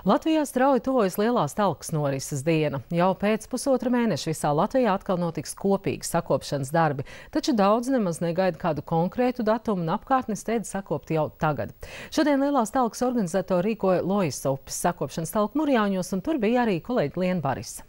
Latvijā strauji tuvojas lielās talkas norises diena. Jau pēc pusotra mēneša visā Latvijā atkal notiks kopīgi sakopšanas darbi, taču daudz nemaz negaida kādu konkrētu datumu un apkārtni steidz sakopt jau tagad. Šodien lielās talkas organizatori rīkoja Lojas upes sakopšanas talku Murjāņos, un tur bija arī kolēģi Liena Barisa.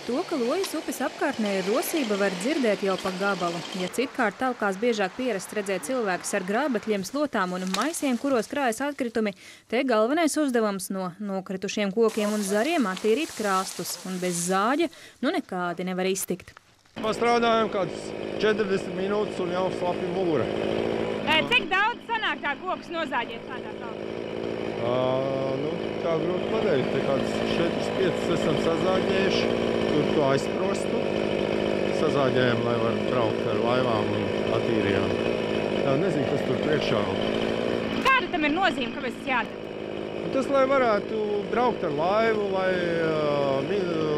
To, ka Lojas upes apkārtnē ir rosība, var dzirdēt jau pa gabalu. Ja citkārt talkās biežāk pierasts redzēt cilvēkus ar grābekļiem, slotām un maisiem, kuros krājas atkritumi, te galvenais uzdevums no nokritušiem kokiem un zariem attīrīt krastus, un bez zāģa nekādi nevar iztikt. Strādājam kāds 40 minūtes un jau slapja mugura. Cik daudz sanāk tā kokus nozāģēt tādā talkā? Tā grūti pateikt. Te kāds 4-5 esam sazāģējuši, tur to aizprostu. Sazāģējam, lai var braukt ar laivām un attīrījām. Nezinu, kas tur priekšā. Kāda tam ir nozīme, kāpēc tas jādara? Tas, lai varētu braukt ar laivu,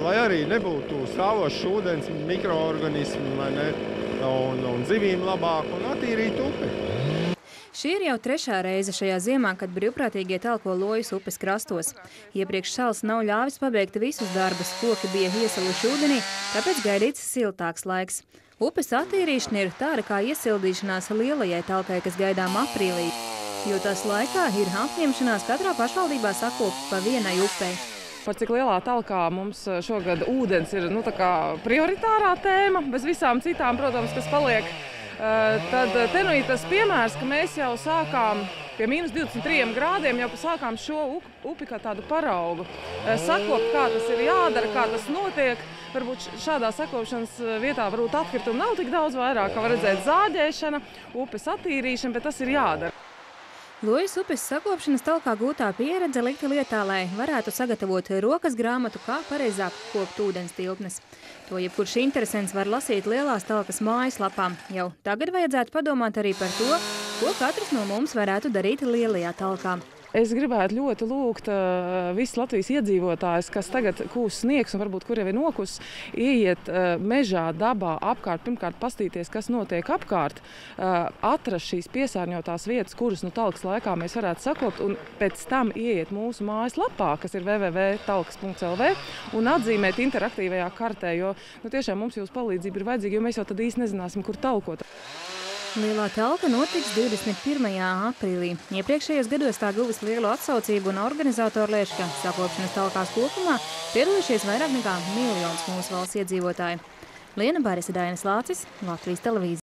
lai arī nebūtu stāvošs ūdens, mikroorganismi, vai ne, un zivīm labāk un attīrīt upi. Šī ir jau trešā reize šajā ziemā, kad brīvprātīgie talko Lojas upes krastos. Iepriekš šals nav ļāvis pabeigt visus darbus, koki bija iesaluši ūdenī, tāpēc gaidīts siltāks laiks. Upes attīrīšana ir tāda kā iesildīšanās lielajai talkai, kas gaidām aprīlī, jo tās laikā ir apņemšanās katrā pašvaldībā sakopt pa vienai upei. Par cik lielā talkā mums šogad ūdens ir tā kā prioritārā tēma, bez visām citām, protams, kas paliek. Tad te ir tas piemērs, ka mēs jau sākām pie -23 grādiem, jau sākām šo upi kā tādu paraugu. Sakopt, kā tas ir jādara, kā tas notiek. Varbūt šādā sakopšanas vietā varbūt atkritumu nav tik daudz vairāk, kā var redzēt zāģēšana, upes attīrīšana, bet tas ir jādara. Lojas upes sakopšanas talkā gūtā pieredze likta lietā, lai varētu sagatavot rokas grāmatu, kā pareizāk kopt ūdens tilpnes. To jebkurš interesents var lasīt lielās talkas mājaslapā. Jau tagad vajadzētu padomāt arī par to, ko katrs no mums varētu darīt lielajā talkā. Es gribētu ļoti lūgt visus Latvijas iedzīvotājus, kas tagad kūs sniegs un varbūt kur jau ir nokus, ieiet mežā, dabā, apkārt, pirmkārt pastīties, kas notiek apkārt, atrast šīs piesārņotās vietas, kuras talkas laikā mēs varētu sakopt, un pēc tam ieiet mūsu mājaslapā, kas ir www.talkas.lv, un atzīmēt interaktīvajā kartē, jo tiešām mums jūsu palīdzība ir vajadzīga, jo mēs jau tad īsti nezināsim, kur talkot. Lielā talka notiks 21. aprīlī. Iepriekšējos gados tā guvis lielu atsaucību, un organizatori lēš, ka sakopšanas talkās kopumā piedalījušies vairāk nekā 1 miljons mūsu valsts iedzīvotāju. Liena Barisa, Dainis Lācis, Latvijas televīzija.